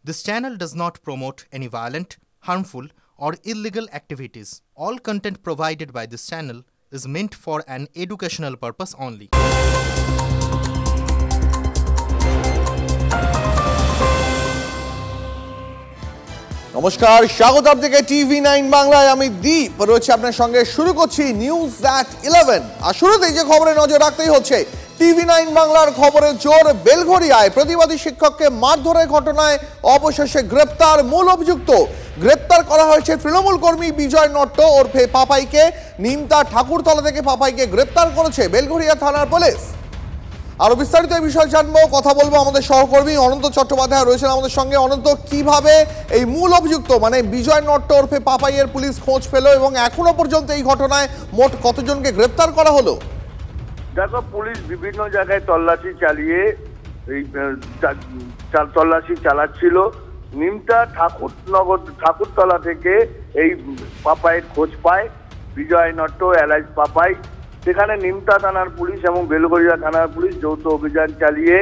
This channel does not promote any violent, harmful, or illegal activities. All content provided by this channel is meant for an educational purpose only. নমস্কার, স্বাগত আপনাকে টিভি9 বাংলায়। আমি দীপ রয়েছে আপনার সঙ্গে। শুরু করছি নিউজ অ্যাট 11। আর শুরুতেই যে খবরে নজর রাখতেই হচ্ছে টিভি9 বাংলার খবরের জোর। বেলঘরিয়ায় প্রতিবাদী শিক্ষককে মারধরের ঘটনায় অবশেষে গ্রেপ্তার মূল অভিযুক্ত। গ্রেপ্তার করা হয়েছে তৃণমূল কর্মী বিজয় নট্ট ওরফে পাপাইকে। নিমতা ঠাকুরতলা থেকে পাপাইকে গ্রেপ্তার করেছে বেলঘরিয়া থানার পুলিশ। আরো বিস্তারিত এই বিষয় জানবো, কথা বলবো আমাদের সহকর্মী অনন্ত চট্টোপাধ্যায় রয়েছেন আমাদের সঙ্গে। অনন্ত, কিভাবে এই মূল অভিযুক্ত মানে বিজয় নট্ট ওরফে পাপাইয়ের পুলিশ খোঁজ পেল এবং এখনো পর্যন্ত এই ঘটনায় মোট কতজনকে গ্রেপ্তার করা হলো? দেখো, পুলিশ বিভিন্ন জায়গায় তল্লাশি চালিয়ে তল্লাশি চালাচ্ছিল। নিমতা ঠাকুরতলা থেকে এই পাপাইয়ের খোঁজ পায় বিজয় নট্ট এলাইজ পাপাই। সেখানে নিমতা থানার পুলিশ এবং বেলঘরিয়া থানার পুলিশ যৌথ অভিযান চালিয়ে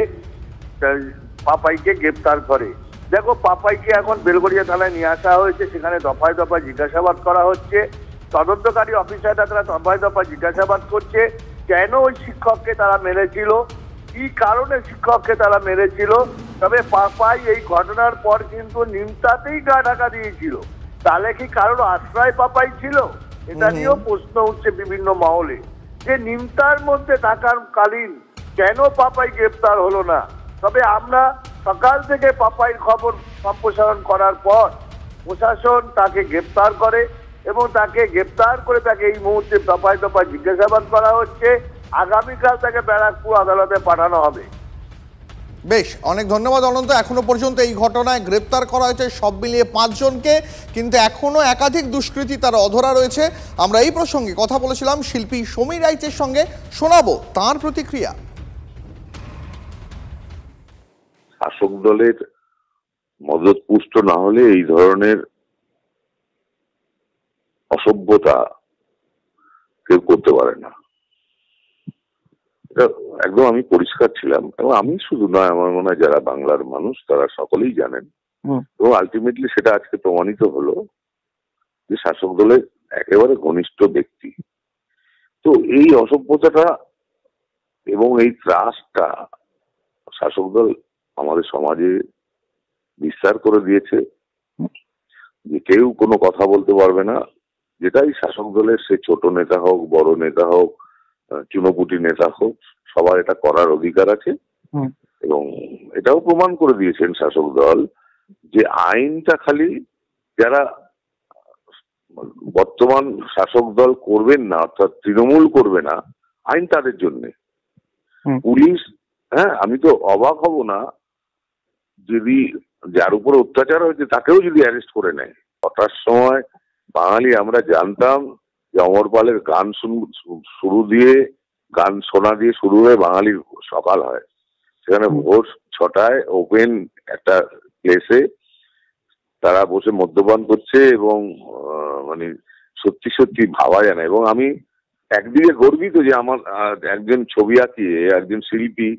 পাপাইকে গ্রেপ্তার করে। দেখো, পাপাইকে এখন বেলঘরিয়া থানায় নিয়ে আসা হয়েছে। সেখানে দফায় দফায় জিজ্ঞাসাবাদ করা হচ্ছে। তদন্তকারী অফিসাররা তারা দফায় দফায় জিজ্ঞাসাবাদ করছে কেন ওই শিক্ষককে তারা মেরেছিল, কি কারণে শিক্ষককে তারা মেরেছিল। তবে পাপাই এই ঘটনার পর কিন্তু নিমতাতেই গা ঢাকা দিয়েছিল। তাহলে কি কারণ আশ্রয় পাপাই ছিল? এটা নিয়েও প্রশ্ন উঠছে বিভিন্ন মহলে যে নিমতার মধ্যে থাকাকালীন কেন পাপাই গ্রেপ্তার হলো না। তবে আমরা সকাল থেকে পাপাইয়ের খবর সম্প্রসারণ করার পর প্রশাসন তাকে গ্রেপ্তার করে এবং তাকে গ্রেপ্তার করে তাকে এই মুহূর্তে দফায় দফায় জিজ্ঞাসাবাদ করা হচ্ছে। আগামীকাল তাকে ব্যারাকপুর আদালতে পাঠানো হবে। বেশ, অনেক ধন্যবাদ অনন্ত। এখনো পর্যন্ত এই ঘটনায় গ্রেপ্তার করা হয়েছে সব মিলিয়ে 5 জনকে, কিন্তু এখনো একাধিক দুষ্কৃতী তারা অধরা রয়েছে। আমরা এই প্রসঙ্গে কথা বলেছিলাম শিল্পী সমীর রাইচের সঙ্গে, শোনাবো তার প্রতিক্রিয়া। শাসক দলের মদত পুষ্ট না হলে এই ধরনের অসভ্যতা কেউ করতে পারে না। এটা একদম আমি পরিষ্কার ছিলাম, এবং আমি শুধু নয়, আমার মনে হয় যারা বাংলার মানুষ তারা সকলেই জানেন। এবং আলটিমেটলি সেটা আজকে প্রমাণিত হলো যে শাসক দলের একেবারে ঘনিষ্ঠ ব্যক্তি। তো এই অসভ্যতাটা এবং এই ত্রাসটা শাসক দল আমাদের সমাজে বিস্তার করে দিয়েছে যে কেউ কোনো কথা বলতে পারবে না। যেটাই শাসক দলের, সে ছোট নেতা হোক, বড় নেতা হোক, চুনোপুটি নেতা হোক, সবার এটা করার অধিকার আছে। এবং এটাও প্রমাণ করে দিয়েছেন শাসক দল যে আইনটা খালি যারা বর্তমান শাসক দল করবেন না, অর্থাৎ তৃণমূল করবে না, আইন তাদের জন্য। পুলিশ, হ্যাঁ, আমি তো অবাক হব না যদি যার উপরে অত্যাচার হয়েছে তাকেও যদি অ্যারেস্ট করে নেয়। কটার সময় বাঙালি আমরা জানতাম যে অমর পালের গান গান শোনা দিয়ে শুরু হয়ে বাঙালির সকাল হয়। সেখানে ভোর 6টায় ওপেন একটা প্লেসে তারা বসে মদ্যপান করছে এবং মানে সত্যি সত্যি ভাবা যায় না। এবং আমি একদিকে গর্বিত যে আমার একজন ছবি আঁকিয়ে একজন শিল্পী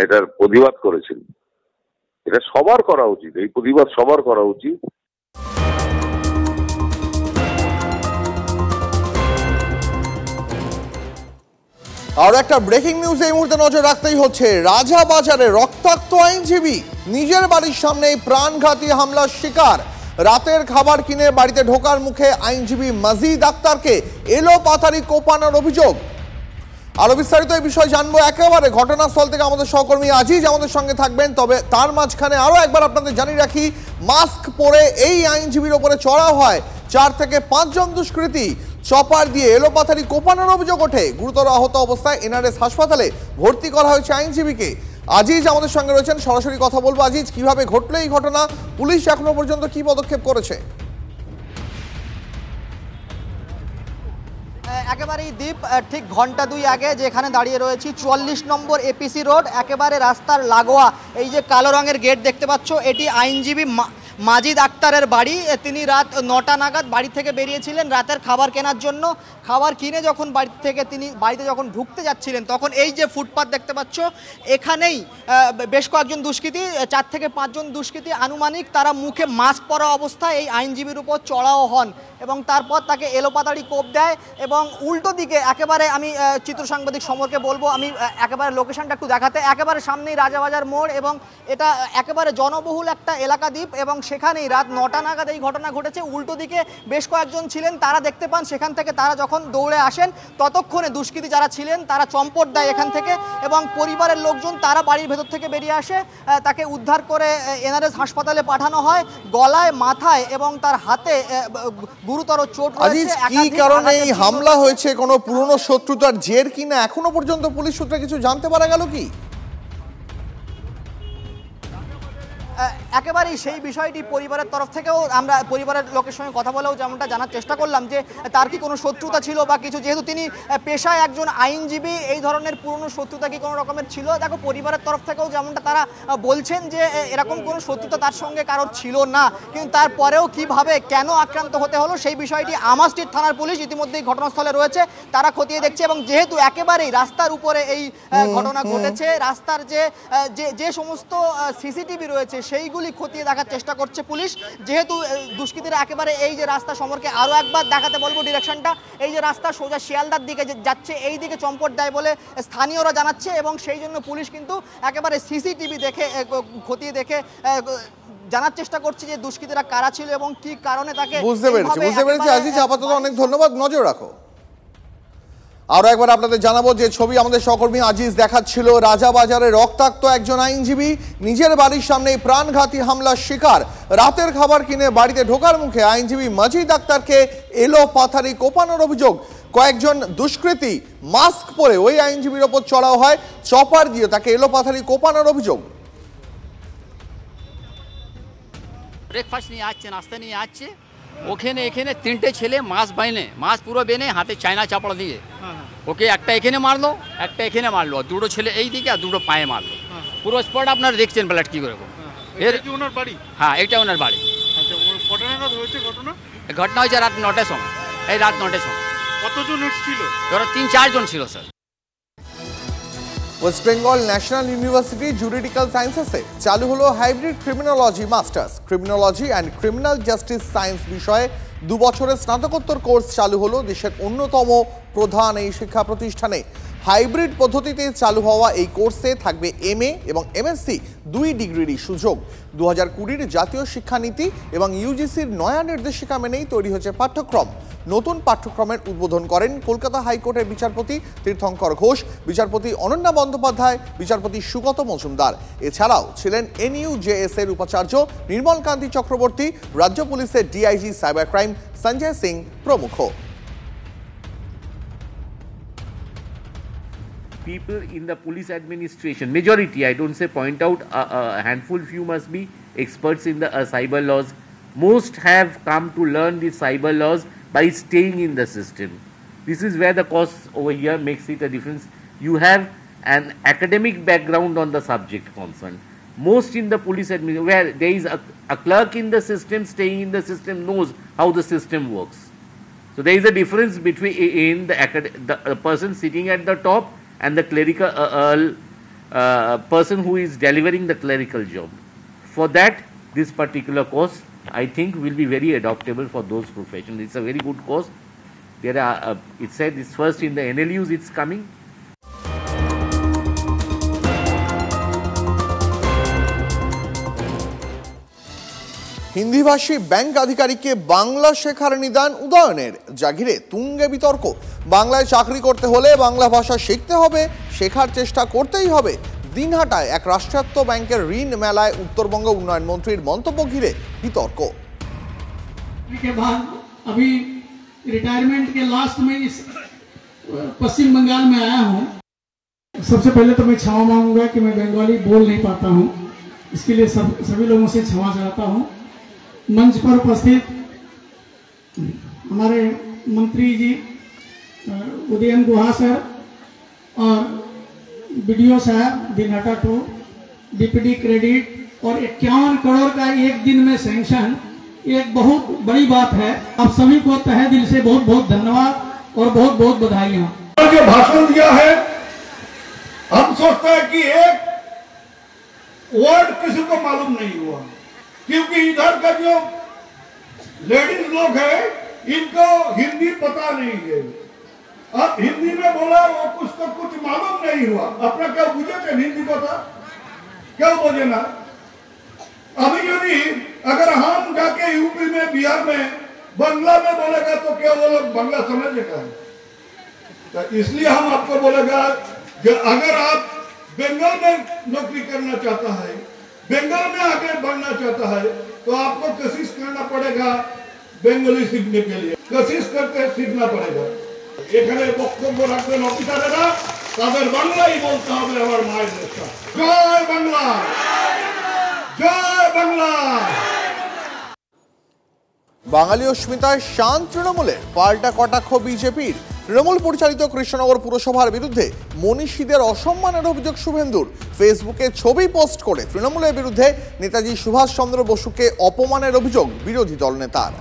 এটার প্রতিবাদ করেছেন। এটা সবার করা উচিত, এই প্রতিবাদ সবার করা উচিত। আর একটা ব্রেকিং নিউজ এই মুহূর্তে নজর রাখতেই হচ্ছে। রাজাবাজারে রক্তাক্ত আইনজীবী নিজের বাড়ির সামনে প্রাণঘাতী হামলার শিকার। রাতের খাবার কিনে বাড়িতে ঢোকার মুখে আইনজীবী মাজিদ আক্তারকে এলোপাতাড়ি কোপানোর অভিযোগ। আরো বিস্তারিত এই বিষয় জানবো একেবারে ঘটনাস্থল থেকে আমাদের সহকর্মী আজিজ আমাদের সঙ্গে থাকবেন। তবে তার মাঝখানে আরো একবার আপনাদের জানিয়ে রাখি, মাস্ক পরে এই আইনজীবীর ওপরে চড়া হয় 4 থেকে 5 জন দুষ্কৃতী। চপার দিয়ে এলোপাতাড়ি কোপানোর অভিযোগ ওঠে। গুরুতর আহত অবস্থায় এনআরএস হাসপাতালে ভর্তি করা হয়েছে আইনজীবীকে। আজিজ আমাদের সঙ্গে রয়েছেন, সরাসরি কথা বলবো। আজিজ, কিভাবে ঘটলো এই ঘটনা? পুলিশ এখনো পর্যন্ত কি পদক্ষেপ করেছে? একেবারেই দ্বীপ, ঠিক ঘন্টা 2 আগে যেখানে দাঁড়িয়ে রয়েছি 44 নম্বর এপিসি রোড, একেবারে রাস্তার লাগোয়া এই যে কালো রঙের গেট দেখতে পাচ্ছ, এটি আইনজীবী মাজিদ আক্তারের বাড়ি। তিনি রাত 9টা নাগাদ বাড়ি থেকে বেরিয়েছিলেন রাতের খাবার কেনার জন্য। খাবার কিনে যখন তিনি বাড়িতে যখন ঢুকতে যাচ্ছিলেন, তখন এই যে ফুটপাত দেখতে পাচ্ছ, এখানেই বেশ কয়েকজন দুষ্কৃতী, 4 থেকে 5 জন দুষ্কৃতী আনুমানিক, তারা মুখে মাস্ক পরা অবস্থায় এই আইনজীবীর উপর চড়াও হন এবং তারপর তাকে এলোপাতাড়ি কোপ দেয়। এবং উল্টো দিকে একেবারে, আমি চিত্র সাংবাদিক সমরকে বলবো আমি একেবারে লোকেশনটা একটু দেখাতে, একেবারে সামনেই রাজাবাজার মোড় এবং এটা একেবারে জনবহুল একটা এলাকা দ্বীপ, এবং সেখানেই রাত 9টা নাগাদ এই ঘটনা ঘটেছে। উল্টো দিকে বেশ কয়েকজন ছিলেন, তারা দেখতে পান, সেখান থেকে তারা যখন দৌড়ে আসেন ততক্ষণে দুষ্কৃতী যারা ছিলেন তারা চম্পট দেয় এখান থেকে, এবং পরিবারের লোকজন তারা বাড়ির ভেতর থেকে বেরিয়ে আসে, তাকে উদ্ধার করে NRS হাসপাতালে পাঠানো হয়। গলায়, মাথায় এবং তার হাতে গুরুতর চোট রয়েছে। কি কারণে এই হামলা হয়েছে, কোনো পুরনো শত্রুতার জের কিনা এখনো পর্যন্ত পুলিশ সূত্রে কিছু জানতে পারা গেল কি? একেবারেই সেই বিষয়টি পরিবারের তরফ থেকেও, আমরা পরিবারের লোকের সঙ্গে কথা বলেও যেমনটা জানার চেষ্টা করলাম যে তার কি কোনো শত্রুতা ছিল বা কিছু, যেহেতু তিনি পেশায় একজন আইনজীবী, এই ধরনের পুরনো শত্রুতা কি কোনো রকমের ছিল। দেখো, পরিবারের তরফ থেকেও যেমনটা তারা বলছেন যে এরকম কোনো শত্রুতা তার সঙ্গে কারোর ছিল না, কিন্তু তারপরেও কিভাবে কেন আক্রান্ত হতে হলো সেই বিষয়টি আমা স্ট্রিট থানার পুলিশ ইতিমধ্যেই ঘটনাস্থলে রয়েছে, তারা খতিয়ে দেখছে। এবং যেহেতু একেবারেই রাস্তার উপরে এই ঘটনা ঘটেছে, রাস্তার যে সমস্ত সিসিটিভি রয়েছে সেইগুলি খতিয়ে দেখার চেষ্টা করছে পুলিশ। যেহেতু দুষ্কৃতীরা একেবারে এই যে রাস্তা সম্পর্কে আরও একবার দেখাতে বলবো ডিরেকশনটা, এই যে রাস্তা সোজা শিয়ালদার দিকে যাচ্ছে, এই দিকে চম্পট দেয় বলে স্থানীয়রা জানাচ্ছে, এবং সেই জন্য পুলিশ কিন্তু একেবারে সিসিটিভি দেখে খতিয়ে দেখে জানার চেষ্টা করছে যে দুষ্কৃতীরা কারা ছিল এবং কি কারণে তাকে। বুঝতে পেরেছি আজিজ, আপাতত অনেক ধন্যবাদ, নজর রাখো। আরো একবার আপনাদের জানাবো যে ছবি আমাদের সহকর্মী আজিজ দেখাচ্ছিল, রাজাবাজারে রক্তাক্ত একজন আইনজীবী নিজের বাড়ির সামনে প্রাণঘাতী হামলার শিকার। রাতের খাবার কিনে বাড়িতে ঢোকার মুখে আইনজীবী মাজিদ আক্তারকে এলোপাথারি কোপানোর অভিযোগ। কয়েকজন দুষ্কৃতী মাস্ক পরে ওই আইনজীবীর ওপর চড়াও হয়, চপার দিয়ে তাকে এলোপাথারি কোপানোর অভিযোগ। ব্রেকফাস্ট নিয়ে আসছে, নাস্তা নিয়ে আসছে, এখানে 3টে ছেলে মাছ পুরো বেনে হাতে চায়না চাপড় দিয়ে ওকে একটা এখানে মারলো, একটা এখানে মারলো, আর 2টো ছেলে এই দিকে আর 2টো পায়ে মারলো। পুরো স্পট আপনারা দেখছেন ব্লাড কি করে। এর কি ওনার বাড়ি? হ্যাঁ, এটা ওনার বাড়ি। আচ্ছা, কটা নাগাদ হয়েছে ঘটনা হয়েছে রাত 9টার সময়। এই রাত 9টার সময়। কতজন ছিল? ধরো 3-4 জন ছিল sir. West Bengal National University Juridical সায়েন্সেসে চালু হলো hybrid criminology masters. Criminology and criminal justice science বিষয়ে 2 বছরের স্নাতকোত্তর কোর্স চালু হলো দেশের অন্যতম প্রধান এই শিক্ষা প্রতিষ্ঠানে। হাইব্রিড পদ্ধতিতে চালু হওয়া এই কোর্সে থাকবে MA এবং MSc 2 ডিগ্রিরই সুযোগ। 2020-র জাতীয় শিক্ষানীতি এবং UGC-র নয়া নির্দেশিকা মেনেই তৈরি হচ্ছে পাঠ্যক্রম। নতুন পাঠ্যক্রমের উদ্বোধন করেন কলকাতা হাইকোর্টের বিচারপতি তীর্থঙ্কর ঘোষ, বিচারপতি অনন্যা বন্দ্যোপাধ্যায়, বিচারপতি সুগত মজুমদার। এছাড়াও ছিলেন NUJS-এর উপাচার্য নির্মলকান্তি চক্রবর্তী, রাজ্য পুলিশের DIG cyber crime Sanjay Singh প্রমুখ। People in the police administration, majority, I don't say point out, a handful few must be experts in the cyber laws. Most have come to learn the cyber laws by staying in the system. This is where the course over here makes it a difference. You have an academic background on the subject concerned. Most in the police administration, where there is a clerk in the system, staying in the system, knows how the system works. So there is a difference between the person sitting at the top and the clerical person who is delivering the clerical job. For that, this particular course, I think, will be very adaptable for those professions. It's a very good course. There are, it said it's first in the NLUs it's coming. হিন্দিভাষী bank আধিকারিককে বাংলা শেখার নিদান উদয়নের, যা ঘিরে তুঙ্গে বিতর্ক। বাংলায় চাকরি করতে হলে বাংলা ভাষা শিখতে হবে, শেখার চেষ্টা করতেই হবে। দিনহাটায় এক রাষ্ট্রায়ত্ত ব্যাংকের ঋণ মেলায় উত্তরবঙ্গ উন্নয়ন মন্ত্রীর মন্তব্য ঘিরে বিতর্ক। अभी रिटायरमेंट के लास्ट में इस पश्चिम बंगाल में आया हूँ। सबसे पहले तो मैं क्षमा मांगूंगा कि मैं बंगाली बोल नहीं पाता हूँ, इसके लिए सभी लोगों से क्षमा चाहता हूँ। मंच पर उपस्थित हमारे मंत्री जी उदयन गुहा सर और BDO साहब दिनहाटा 2, DPD क्रेडिट और 51 करोड़ का एक दिन में सैंक्शन एक बहुत बड़ी बात है। आप सभी को तहे दिल से बहुत बहुत धन्यवाद और बहुत बहुत बधाइयाँ। जो भाषण दिया है, हम सोचते हैं कि एक वर्ड किसी को मालूम नहीं हुआ, क्योंकि इधर का जो लेडीज लोग है इनको हिंदी पता नहीं है। अब हिंदी में बोला वो कुछ तो कुछ मालूम नहीं हुआ। अपना क्या बुझे थे हिंदी पता, क्या बोले ना। अभी यदि अगर हम जाके यूपी में बिहार में बंगला में बोलेगा तो क्या वो लोग बंगला समझेगा। तो इसलिए हम आपको बोलेगा कि अगर आप बंगाल में नौकरी करना चाहता है, बंगाल में आगे बढ़ना चाहता है, तो आपको कोशिश करना पड़ेगा बेंगली सीखने के लिए, कोशिश करके सीखना पड़ेगा। এখানে বক্তব্য রাখবেন অফিসারেরা, তাদের বাংলাই বলতে হবে আমার মায়ের দেশটা। জয় বাংলা, জয় বাংলা। বাঙালি অস্মিতায় শান তৃণমূলের, পাল্টা কটাক্ষ বিজেপির। তৃণমূল পরিচালিত কৃষ্ণনগর পুরসভার বিরুদ্ধে মনীষীদের অসম্মানের অভিযোগ শুভেন্দুর। ফেসবুকে ছবি পোস্ট করে তৃণমূলের বিরুদ্ধে নেতাজি সুভাষচন্দ্র বসুকে অপমানের অভিযোগ বিরোধী দল নেতার।